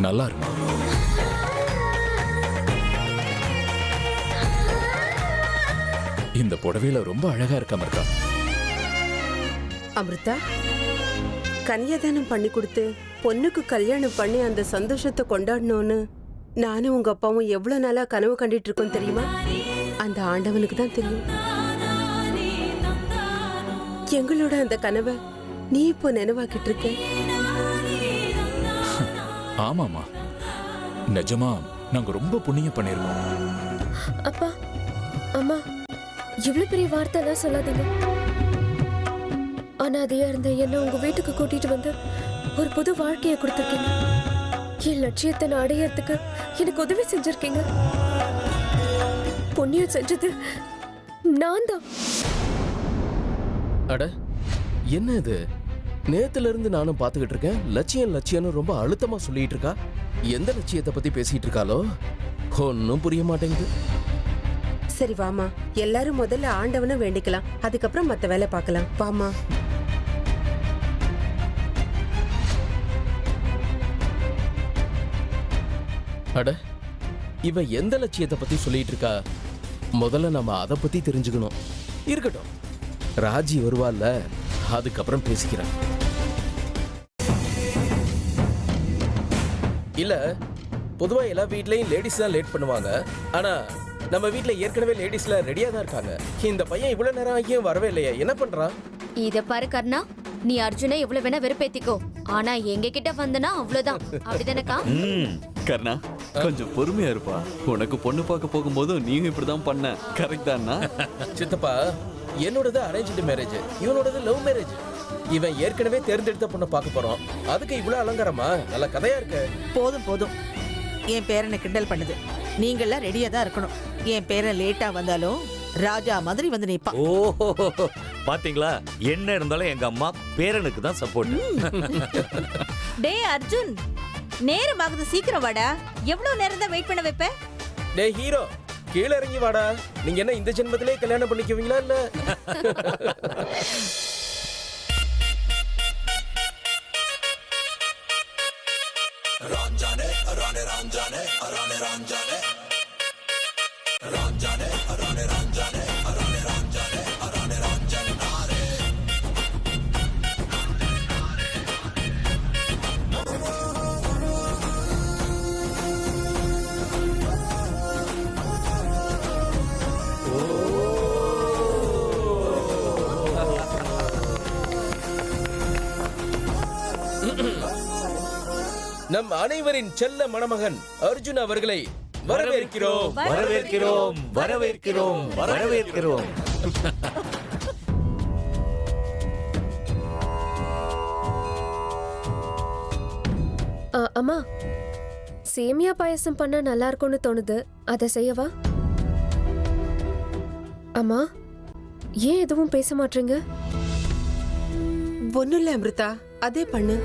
நல்லா இருமா. இந்த புடவையில ரொம்ப அழகா இருக்க அமிர்தா. அமிர்தா, கன்னியாதானம் பண்ணி கொடுத்து பொண்ணுக்கு கல்யாணம் பண்ணி அந்த சந்தோஷத்தை கொண்டாடணும்னு நானும் உங்க அப்பாவும் எவ்வளவு நாளா கனவு கண்டுட்டு இருக்கோம் தெரியுமா? அந்த ஆண்டவனுக்கு தான் தெரியும். எங்களோட அந்த கனவை நீ இப்போ நினைவாக்கிட்டு இருக்க. ஆமாமா, நிஜமா நாங்க ரொம்ப புண்ணியம் பண்ணிருக்கோம். அப்பா அம்மா, இவ்வளவு பெரிய வார்த்தை எல்லாம் சொல்லாதீங்க. அனாதையா இருந்த என்ன உங்க வீட்டுக்கு கூட்டிட்டு வந்து ஒரு புது வாழ்க்கையை கொடுத்துருக்கீங்க. என் லட்சியத்தை நான் அடையறதுக்கு எனக்கு உதவி செஞ்சிருக்கீங்க. புண்ணியம் செஞ்சது நான் தான். அட, என்ன இது? நேத்துல இருந்து நானும் பாத்துக்கிட்டு இருக்கேன். லட்சியம் லட்சியம்னு ரொம்ப அழுத்தமா சொல்லிட்டு இருக்கா. எந்த லட்சியத்தை பத்தி பேசிட்டு இருக்காளோ ஒன்னும் புரிய மாட்டேங்குது. சரி வாமா, எல்லாரும் முதல்ல ஆண்டவனை வேண்டிக்கலாம், அதுக்கப்புறம் மத்த வேலை பார்க்கலாம். வாமா. அட, இவ எந்த லட்சியத்தை பத்தி சொல்லிட்டு இருக்கா? முதல்ல நம்ம அதை பத்தி தெரிஞ்சுக்கணும். இருக்கட்டும், ராஜி வருவாள்ல, அதுக்கப்புறம் பேசிக்கிறேன். இல்ல, பொதுவா எல்லா வீட்லயும் லேடிஸ் தான் லேட் பண்ணுவாங்க. ஆனா நம்ம வீட்ல ஏற்கனவே லேடிஸ்ல ரெடியா தான் இருக்காங்க. இந்த பையன் இவ்வளவு நேரம் ஆகியும் வரவே இல்லையா? என்ன பண்றான்? இத பாரு கர்ணா, நீ அர்ஜுனை எவ்வளவு வேணா வெறுப்பேத்திக்கோ, ஆனா எங்க கிட்ட வந்தனா அவ்வளவுதான். அப்படிதானக்கா? கர்ணா, கொஞ்சம் பொறுமையா இருப்பா. உனக்கு பொண்ணு பார்க்க போகும்போது நீயும் இப்படிதான் பண்ண. கரெக்ட் தானா? சித்தப்பா, என்னோடது அரேஞ்ச்டு மேரேஜ், இவனோடது லவ் மேரேஜ். இவன் ஏற்கனவே தேர்ந்தெடுத்த பொண்ணை பார்க்க போறோம். அதுக்கு இவ்வளவு அலங்காரமா? நல்ல கதையா இருக்கு. போதும் போதும், என் பேரனை கிண்டல் பண்ணுது. நீங்களாம் ரெடியா தான் இருக்கணும். என் பேரன் லேட்டா வந்தாலும் ராஜா மாதிரி வந்து நிப்பான். ஓஹோ, பாத்தீங்களா? என்ன இருந்தாலும் எங்க அம்மா பேரனுக்கு தான் சப்போர்ட். டேய் அர்ஜுன், நேரம் ஆகுது, சீக்கிரம் வாடா. எவ்வளவு நேரம் தான் வெயிட் பண்ண வைப்ப? டேய் ஹீரோ, கீழ இறங்கி வாடா. நீங்க என்ன இந்த ஜென்மத்திலே கல்யாணம் பண்ணிக்குவீங்களா இல்ல? நம் அனைவரின் செல்ல மணமகன் அர்ஜுன் அவர்களை வரவேற்கிறோம். வரவேற்கிறோம், வரவேற்கிறோம், வரவேற்கிறோம். அம்மா, சேமியா பாயசம் பண்ணா நல்லா இருக்கும்னு தோணுது. அதை செய்யவா? அம்மா, ஏன் எதுவும் பேச மாட்டீங்க? ஒண்ணும் இல்ல அமிர்தா, அதே பண்ணு.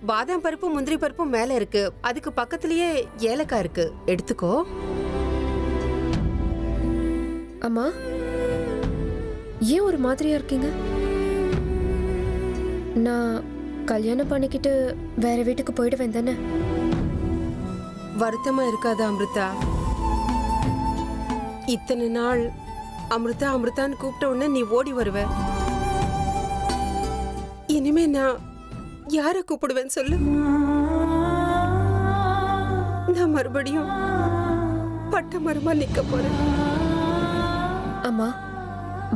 பாதாம் பருப்பு முந்திரி பருப்பும் மேல இருக்கு, அதுக்கு பக்கத்திலேயே ஏலக்காய் இருக்கு, எடுத்துக்கோ. அம்மா, ஏன் ஒரு மாதிரியா இருக்கீங்க? நான் கல்யாணம் பண்ணிக்கிட்டு வேற வீட்டுக்கு போயிடுவேன் தானே? வருத்தமா இருக்காதா அமிர்தா? இத்தனை நாள் அமிர்தா அமிர்தான்னு கூப்பிட்ட உடனே நீ ஓடி வருவ. இனிமே நான் யார கூப்பிடுவேன்னு சொல்லு? நான் மறுபடியும் பட்ட மரமா நிக்க போறேன். அம்மா,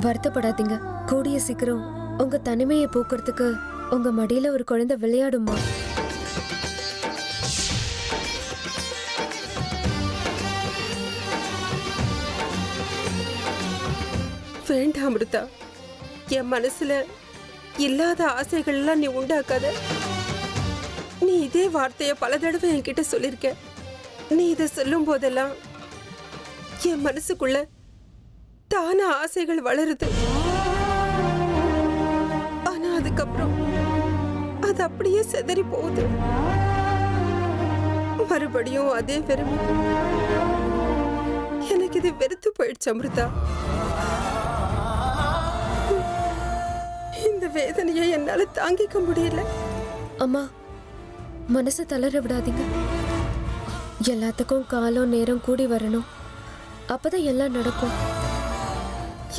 வருத்தப்படாதீங்க. கூடிய சீக்கிரம் உங்க தனிமையை போக்குறதுக்கு உங்க மடியில ஒரு குழந்தை விளையாடுமா. வேண்டாம் அமிர்தா, என் மனசுல இல்லாத ஆசைகள் எல்லாம் நீ உண்டாக்காத. நீ இதே வார்த்தைய பல தடவை என்கிட்ட சொல்லிருக்க. நீ இத சொல்லும் போதெல்லாம் என் மனசுக்குள்ள தான ஆசைகள் வளருது. ஆனா அதுக்கப்புறம் அது அப்படியே சிதறி போகுது. மறுபடியும் அதே வெறுமை. எனக்கு இது வெறுத்து போயிடுச்சு அமிர்தா. இந்த வேதனையை என்னால தாங்கிக்க முடியல. அம்மா, மனசை தளர விடாதீங்க. எல்லாத்துக்கும் காலம் நேரம் கூடி வரணும். அப்பதான் எல்லாம் நடக்கும்.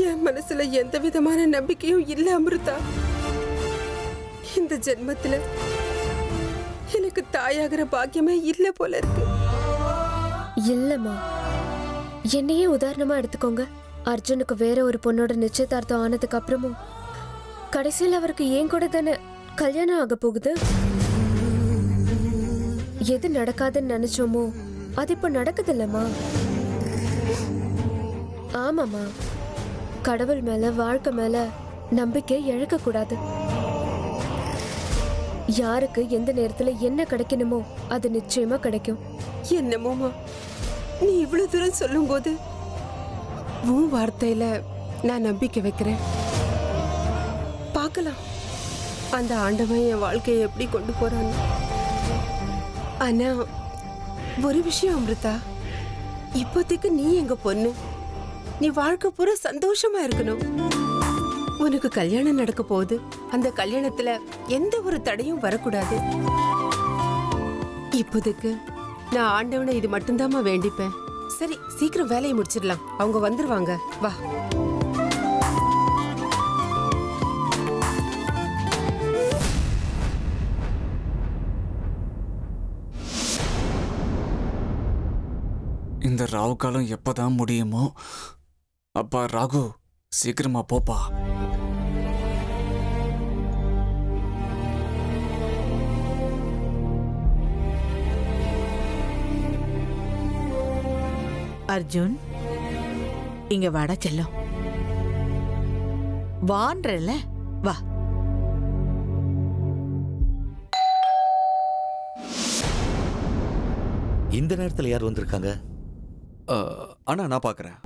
என் மனசுல எந்த விதமான நம்பிக்கையும் இல்ல அமிர்தா. இந்த ஜென்மத்துல எனக்கு தாயாகிற பாக்கியமே இல்ல போல இருக்கு. இல்லம்மா, என்னையே உதாரணமா எடுத்துக்கோங்க. அர்ஜுனுக்கு வேற ஒரு பொண்ணோட நிச்சயதார்த்தம் ஆனதுக்கு அப்புறமும் கடைசியில் அவருக்கு ஏன் கூட தானே கல்யாணம் ஆக போகுது. எது நடக்காதுன்னு நினைச்சோமோ அது இப்ப நடக்குது இல்லம்மா. ஆமாம்மா, கடவுள் மேல வாழ்க்கை மேல நம்பிக்கை இழக்க கூடாது. யாருக்கு எந்த நேரத்துல என்ன கிடைக்கணுமோ அது நிச்சயமா கிடைக்கும். என்னமோமா நீ இவ்வளவு தூரம் சொல்லும் போது உன் வார்த்தையில நான் நம்பிக்கை வைக்கிறேன். பார்க்கலாம் அந்த ஆண்டவன் என் வாழ்க்கையை எப்படி கொண்டு போறான்னு. ஆனா ஒரு விஷயம் அமிர்தா, இப்போதைக்கு நீ எங்க பொண்ணு. நீ வாழ்க்கை பூரா சந்தோஷமா இருக்கணும். உனக்கு கல்யாணம் நடக்க போகுது. அந்த கல்யாணத்துல எந்த ஒரு தடையும் வரக்கூடாது. இப்போதைக்கு நான் ஆண்டவனை இது மட்டும்தாம்மா வேண்டிப்பேன். சரி, சீக்கிரம் வேலையை முடிச்சிடலாம். அவங்க வந்துருவாங்க. வா. இந்த ராகு காலம் எப்பதான் முடியுமோ? அப்பா ராகு, சீக்கிரமா போப்பா. அர்ஜுன், இங்க வாடா செல்லம். வான்றல, வா. இந்த நேரத்துல யார் வந்திருக்காங்க? அண்ணா நான் பார்க்குறேன்.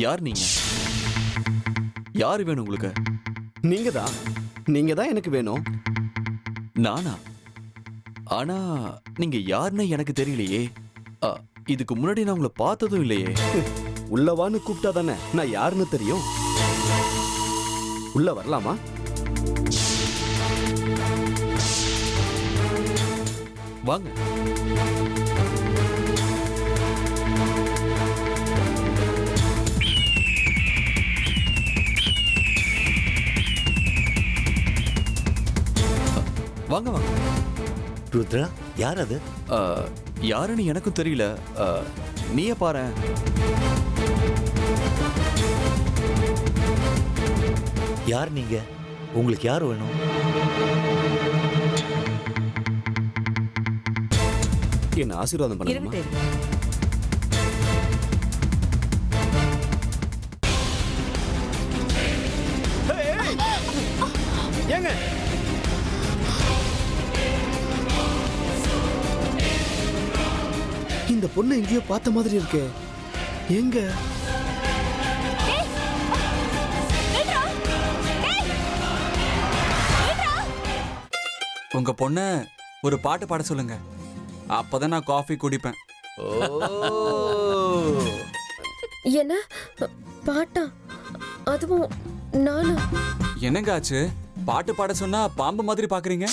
யார் நீங்க? யார் வேணும் உங்களுக்கு? நீங்க தான் எனக்கு வேணும். நானா? ஆனா நீங்க யாருன்னு எனக்கு தெரியலையே. இதுக்கு முன்னாடி நான் உங்களை பார்த்ததும் இல்லையே. உள்ளவான்னு கூப்பிட்டா தானே நான் யாருன்னு தெரியும். உள்ள வரலாமா? வாங்க. வாங்க வாங்க. ருத்ரா, யார் அது? யாருன்னு எனக்கும் தெரியல. நீயே பாரு. யார் நீங்க? உங்களுக்கு யார் வேணும்? என்ன ஆசீர்வாதம் பண்ணுமா? ஏங்க இந்த பொண்ணு எங்கேயோ பார்த்த மாதிரி இருக்கு. எங்க? உங்க பொண்ண ஒரு பாட்டு பாட சொல்லுங்க. அப்பதான் நான் காஃபி குடிப்பேன். என்ன பாட்டா? அதுவும் நானும்? என்னங்க ஆச்சு? பாட்டு பாட சொன்னா பாம்பு மாதிரி பாக்குறீங்க?